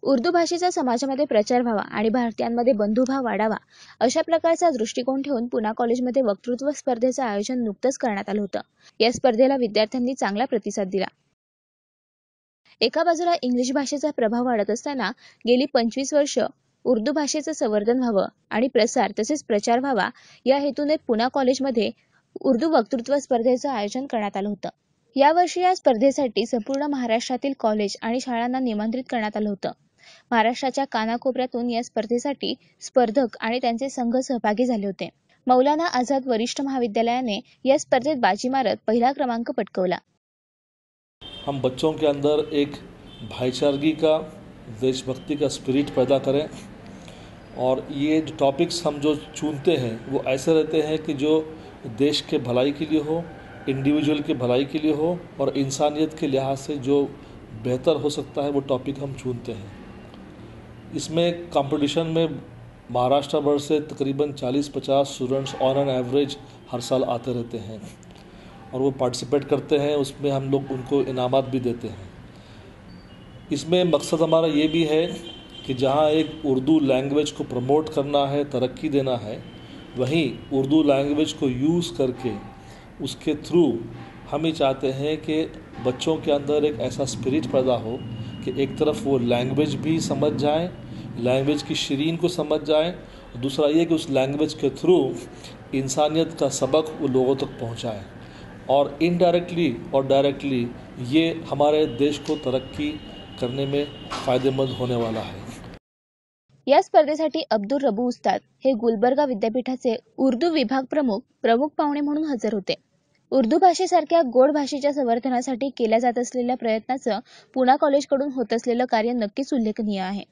उर्दू भाषेचा समाजामध्ये प्रचार व्हावा आणि भारतीयांमध्ये बंधुभाव वाढावा अशा प्रकारचा दृष्टिकोन ठेवून पुणा कॉलेजमध्ये वक्तृत्व स्पर्धेचं आयोजन नुकतंच करण्यात आलं होतं। या स्पर्धेला विद्यार्थ्यांनी चांगला प्रतिसाद दिला। एका बाजूला इंग्लिश भाषेचा प्रभाव वाढत असताना गेली 25 वर्ष उर्दू भाषेचं संवर्धन व्हावं आणि प्रसार तसेच प्रचार व्हावा या हेतूने पुणा कॉलेजमध्ये उर्दू वक्तृत्व स्पर्धेचं आयोजन करण्यात आलं होतं। यावर्षी या स्पर्धेसाठी संपूर्ण महाराष्ट्रातील कॉलेज आणि शाळांना निमंत्रित करण्यात आलं होतं। महाराष्ट्राच्या कानाकोपऱ्यातून या स्पर्धेसाठी स्पर्धक आणि त्यांचे संघ सहभागी झाले होते। मौलाना आझाद वरिष्ठ महाविद्यालयाने या स्पर्धेत बाजी मारत पहिला क्रमांक पटकावला। हम बच्चों के अंदर एक भाईचारगी का, देशभक्ति का स्पिरिट पैदा करें और ये जो टॉपिक्स हम जो चुनते हैं वो ऐसे रहते हैं कि जो देश के भलाई के लिए हो, इंडिविजुअल की भलाई के लिए हो और इंसानियत के लिहाज से जो बेहतर हो सकता है वो टॉपिक हम चुनते हैं। इसमें कंपटीशन में महाराष्ट्र भर से तकरीबन 40-50 स्टूडेंट्स ऑन एन एवरेज हर साल आते रहते हैं और वो पार्टिसिपेट करते हैं। उसमें हम लोग उनको इनामात भी देते हैं। इसमें मकसद हमारा ये भी है कि जहाँ एक उर्दू लैंग्वेज को प्रमोट करना है, तरक्की देना है, वहीं उर्दू लैंग्वेज को यूज़ करके उसके थ्रू हम ही चाहते हैं कि बच्चों के अंदर एक ऐसा स्पिरिट पैदा हो कि एक तरफ वो लैंग्वेज भी समझ जाएं, लैंग्वेज की शीरीन को समझ जाएं, दूसरा ये कि उस लैंग्वेज के थ्रू इंसानियत का सबक वो लोगों तक पहुंचाएं और इनडायरेक्टली और डायरेक्टली ये हमारे देश को तरक्की करने में फ़ायदेमंद होने वाला है। या स्पर्धेसाठी अब्दुल रबू उस्ताद हे गुलबर्गा विद्यापीठाचे उर्दू विभाग प्रमुख पाहुणे म्हणून हजर होते। उर्दू भाषेसारख्या गोड भाषेच्या संवर्धनासाठी केल्या जात असलेल्या प्रयत्नाचं पुणा कॉलेजकडून होत असलेलं कार्य नक्कीच उल्लेखनीय आहे।